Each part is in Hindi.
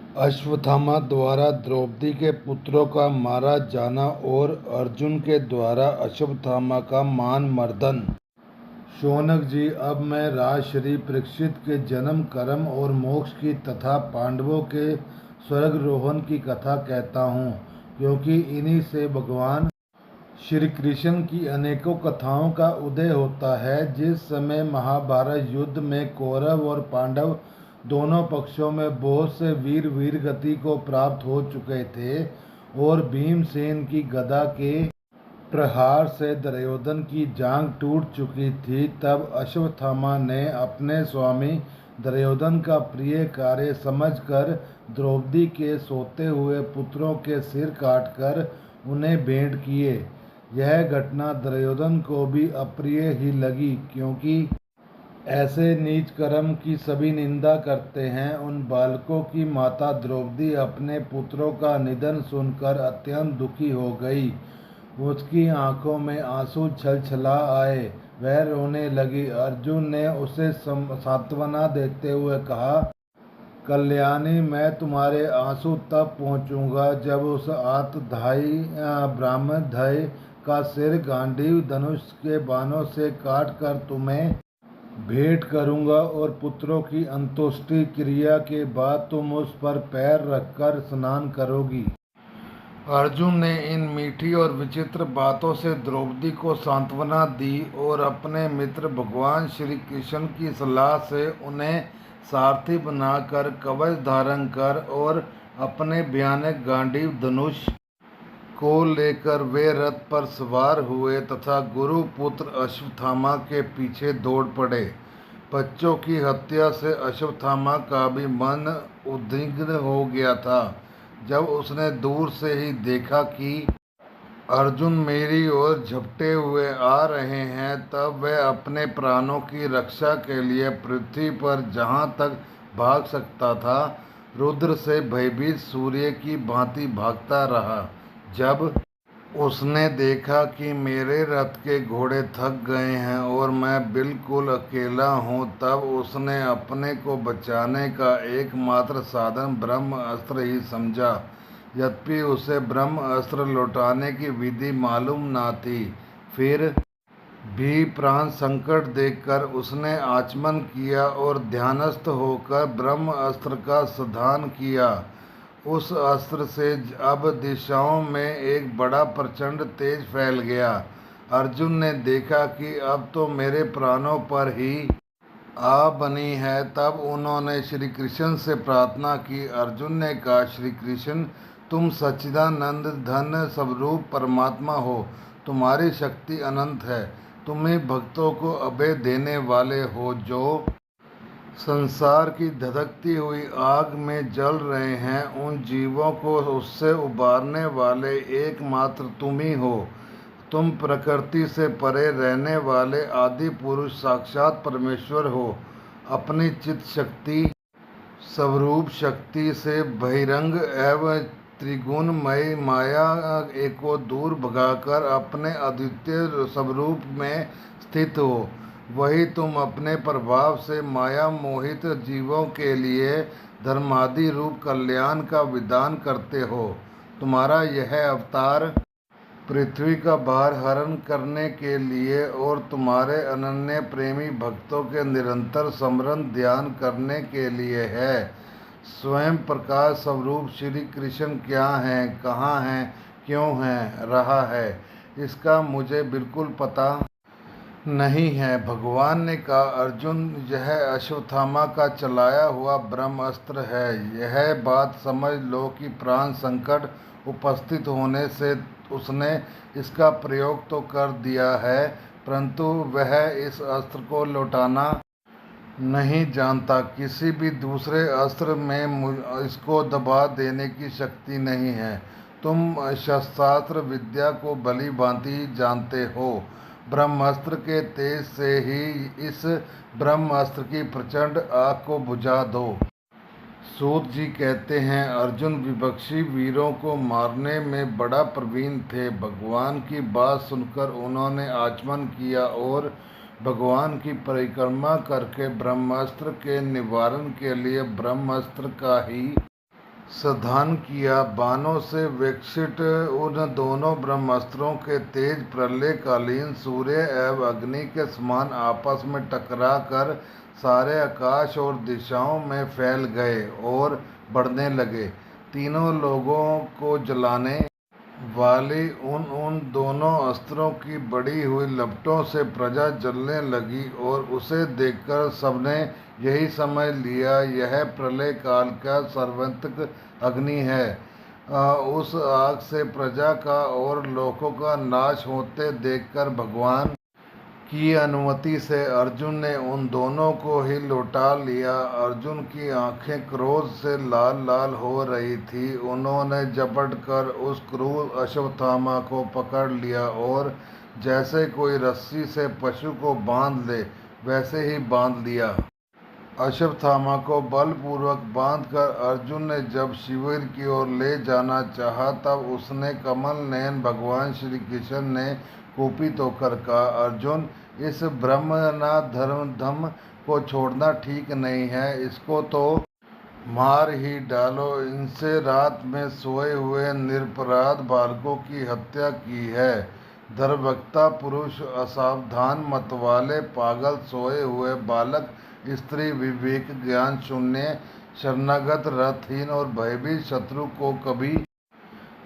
अश्वत्थामा द्वारा द्रौपदी के पुत्रों का मारा जाना और अर्जुन के द्वारा अश्वत्थामा का मान मर्दन। शौनक जी, अब मैं राजश्री परीक्षित के जन्म, कर्म और मोक्ष की तथा पांडवों के स्वर्गरोहण की कथा कहता हूँ, क्योंकि इन्हीं से भगवान श्री कृष्ण की अनेकों कथाओं का उदय होता है। जिस समय महाभारत युद्ध में कौरव और पांडव दोनों पक्षों में बहुत से वीर वीर गति को प्राप्त हो चुके थे और भीमसेन की गदा के प्रहार से दुर्योधन की जांघ टूट चुकी थी, तब अश्वत्थामा ने अपने स्वामी दुर्योधन का प्रिय कार्य समझकर द्रौपदी के सोते हुए पुत्रों के सिर काटकर उन्हें भेंट किए। यह घटना दुर्योधन को भी अप्रिय ही लगी, क्योंकि ऐसे नीच कर्म की सभी निंदा करते हैं। उन बालकों की माता द्रौपदी अपने पुत्रों का निधन सुनकर अत्यंत दुखी हो गई। उसकी आंखों में आंसू छलछला आए, वह रोने लगी। अर्जुन ने उसे सांत्वना देते हुए कहा, कल्याणी, मैं तुम्हारे आंसू तब पहुँचूंगा जब उस आतधाई ब्रह्मध्वज का सिर गांडीव धनुष के बाणों से काट कर तुम्हें भेंट करूंगा और पुत्रों की अंत्येष्टि क्रिया के बाद तुम उस पर पैर रखकर स्नान करोगी। अर्जुन ने इन मीठी और विचित्र बातों से द्रौपदी को सांत्वना दी और अपने मित्र भगवान श्री कृष्ण की सलाह से उन्हें सारथी बनाकर कवच धारण कर और अपने भयानक गांडीव धनुष को लेकर वे रथ पर सवार हुए तथा गुरु पुत्र अश्वत्थामा के पीछे दौड़ पड़े। बच्चों की हत्या से अश्वत्थामा का भी मन उद्विग्न हो गया था। जब उसने दूर से ही देखा कि अर्जुन मेरी ओर झपटे हुए आ रहे हैं, तब वह अपने प्राणों की रक्षा के लिए पृथ्वी पर जहाँ तक भाग सकता था रुद्र से भयभीत सूर्य की भांति भागता रहा। जब उसने देखा कि मेरे रथ के घोड़े थक गए हैं और मैं बिल्कुल अकेला हूँ, तब उसने अपने को बचाने का एकमात्र साधन ब्रह्म अस्त्र ही समझा। यद्यपि उसे ब्रह्म अस्त्र लौटाने की विधि मालूम न थी, फिर भी प्राण संकट देखकर उसने आचमन किया और ध्यानस्थ होकर ब्रह्म अस्त्र का संधान किया। उस अस्त्र से अब दिशाओं में एक बड़ा प्रचंड तेज फैल गया। अर्जुन ने देखा कि अब तो मेरे प्राणों पर ही आ बनी है। तब उन्होंने श्री कृष्ण से प्रार्थना की। अर्जुन ने कहा, श्री कृष्ण, तुम सच्चिदानंद धन स्वरूप परमात्मा हो, तुम्हारी शक्ति अनंत है। तुम ही भक्तों को अभय देने वाले हो, जो संसार की धधकती हुई आग में जल रहे हैं। उन जीवों को उससे उबारने वाले एकमात्र तुम ही हो। तुम प्रकृति से परे रहने वाले आदि पुरुष साक्षात परमेश्वर हो। अपनी चित्त शक्ति स्वरूप शक्ति से बहिरंग एवं त्रिगुणमयी माया को दूर भगाकर अपने अद्वितीय स्वरूप में स्थित हो। वही तुम अपने प्रभाव से माया मोहित जीवों के लिए धर्मादि रूप कल्याण का विधान करते हो। तुम्हारा यह अवतार पृथ्वी का भार हरण करने के लिए और तुम्हारे अनन्य प्रेमी भक्तों के निरंतर स्मरण ध्यान करने के लिए है। स्वयं प्रकाश स्वरूप श्री कृष्ण क्या हैं, कहाँ हैं, क्यों हैं, रहा है, इसका मुझे बिल्कुल पता नहीं है। भगवान ने कहा, अर्जुन, यह अश्वत्थामा का चलाया हुआ ब्रह्मास्त्र है। यह बात समझ लो कि प्राण संकट उपस्थित होने से उसने इसका प्रयोग तो कर दिया है, परंतु वह इस अस्त्र को लौटाना नहीं जानता। किसी भी दूसरे अस्त्र में इसको दबा देने की शक्ति नहीं है। तुम शस्त्रास्त्र विद्या को भली भांति जानते हो। ब्रह्मास्त्र के तेज से ही इस ब्रह्मास्त्र की प्रचंड आग को बुझा दो। सूत जी कहते हैं, अर्जुन विपक्षी वीरों को मारने में बड़ा प्रवीण थे। भगवान की बात सुनकर उन्होंने आचमन किया और भगवान की परिक्रमा करके ब्रह्मास्त्र के निवारण के लिए ब्रह्मास्त्र का ही साधन किया। बाणों से विकसित उन दोनों ब्रह्मास्त्रों के तेज प्रलयकालीन सूर्य एवं अग्नि के समान आपस में टकरा कर सारे आकाश और दिशाओं में फैल गए और बढ़ने लगे। तीनों लोगों को जलाने वाली उन उन दोनों अस्त्रों की बढ़ी हुई लपटों से प्रजा जलने लगी और उसे देखकर सबने यही समझ लिया, यह प्रलय काल का सर्वांतक अग्नि है। उस आग से प्रजा का और लोकों का नाश होते देखकर भगवान की अनुमति से अर्जुन ने उन दोनों को ही लौटा लिया। अर्जुन की आंखें क्रोध से लाल लाल हो रही थी। उन्होंने झपट कर उस क्रूर अश्वत्थामा को पकड़ लिया और जैसे कोई रस्सी से पशु को बांध ले वैसे ही बांध लिया। अश्वत्थामा को बलपूर्वक बांधकर अर्जुन ने जब शिविर की ओर ले जाना चाहा तब उसने कमल नयन भगवान श्री कृष्ण ने कुपित होकर कहा, अर्जुन, इस ब्रह्मणा धर्म को छोड़ना ठीक नहीं है, इसको तो मार ही डालो। इनसे रात में सोए हुए निरपराध बालकों की हत्या की है। धर्मभक्ता पुरुष, असावधान मतवाले, पागल, सोए हुए बालक, स्त्री, विवेक ज्ञान शून्य, शरणागत, रथहीन और भयभीत शत्रु को कभी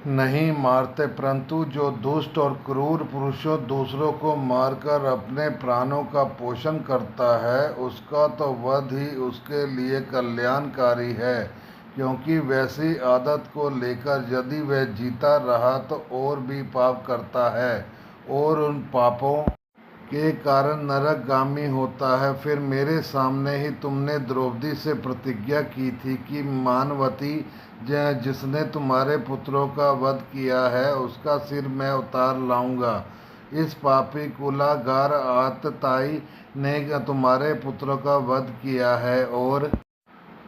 नहीं मारते, परंतु जो दुष्ट और क्रूर पुरुषों दूसरों को मारकर अपने प्राणों का पोषण करता है उसका तो वध ही उसके लिए कल्याणकारी है, क्योंकि वैसी आदत को लेकर यदि वह जीता रहा तो और भी पाप करता है और उन पापों के कारण नरकगामी होता है। फिर मेरे सामने ही तुमने द्रौपदी से प्रतिज्ञा की थी कि मानवती, जिसने तुम्हारे पुत्रों का वध किया है उसका सिर मैं उतार लाऊंगा। इस पापी कुलागार आतताई ने तुम्हारे पुत्रों का वध किया है और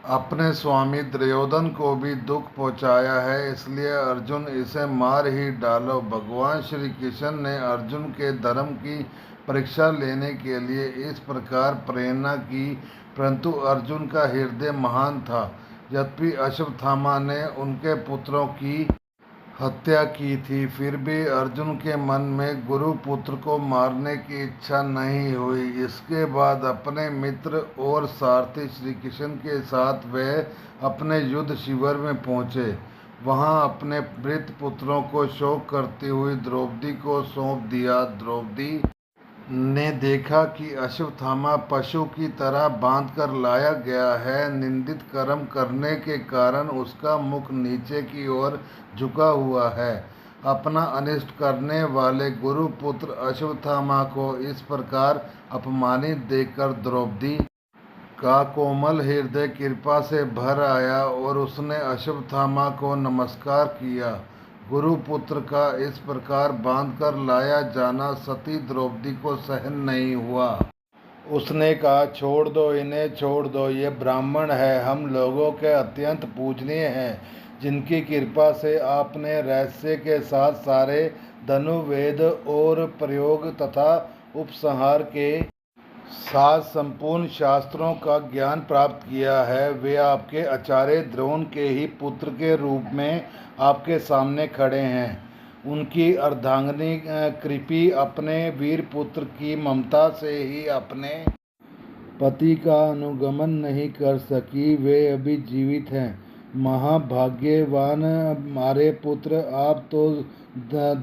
अपने स्वामी दुर्योधन को भी दुख पहुंचाया है, इसलिए अर्जुन इसे मार ही डालो। भगवान श्री कृष्ण ने अर्जुन के धर्म की परीक्षा लेने के लिए इस प्रकार प्रेरणा की, परंतु अर्जुन का हृदय महान था। यद्यपि अश्वत्थामा ने उनके पुत्रों की हत्या की थी, फिर भी अर्जुन के मन में गुरु पुत्र को मारने की इच्छा नहीं हुई। इसके बाद अपने मित्र और सारथी श्री कृष्ण के साथ वे अपने युद्ध शिविर में पहुँचे। वहां अपने मृत पुत्रों को शोक करती हुई द्रौपदी को सौंप दिया। द्रौपदी ने देखा कि अश्वत्थामा पशु की तरह बांधकर लाया गया है। निंदित कर्म करने के कारण उसका मुख नीचे की ओर झुका हुआ है। अपना अनिष्ट करने वाले गुरुपुत्र अश्वत्थामा को इस प्रकार अपमानित देखकर द्रौपदी का कोमल हृदय कृपा से भर आया और उसने अश्वत्थामा को नमस्कार किया। गुरुपुत्र का इस प्रकार बांधकर लाया जाना सती द्रौपदी को सहन नहीं हुआ। उसने कहा, छोड़ दो, इन्हें छोड़ दो, ये ब्राह्मण है, हम लोगों के अत्यंत पूजनीय हैं, जिनकी कृपा से आपने रहस्य के साथ सारे धनुर्वेद और प्रयोग तथा उपसंहार के साथ संपूर्ण शास्त्रों का ज्ञान प्राप्त किया है। वे आपके आचार्य द्रोण के ही पुत्र के रूप में आपके सामने खड़े हैं। उनकी अर्धांगिनी कृपि अपने वीर पुत्र की ममता से ही अपने पति का अनुगमन नहीं कर सकी। वे अभी जीवित हैं। महाभाग्यवान हमारे पुत्र, आप तो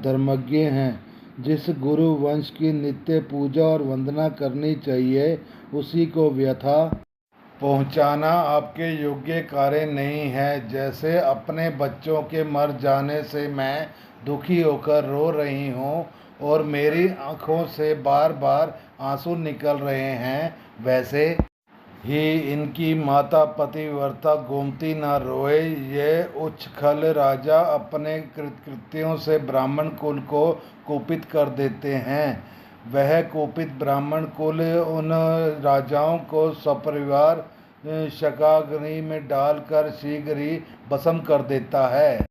धर्मज्ञ हैं। जिस गुरु वंश की नित्य पूजा और वंदना करनी चाहिए उसी को व्यथा पहुंचाना आपके योग्य कार्य नहीं है। जैसे अपने बच्चों के मर जाने से मैं दुखी होकर रो रही हूँ और मेरी आँखों से बार बार आंसू निकल रहे हैं, वैसे ही इनकी माता पतिव्रता गोमती न रोए। ये उच्छृंखल राजा अपने कृत्यों से ब्राह्मण कुल को कुपित कर देते हैं। वह कुपित ब्राह्मण कुल उन राजाओं को सपरिवार शकाग्नि में डालकर शीघ्र ही भस्म कर देता है।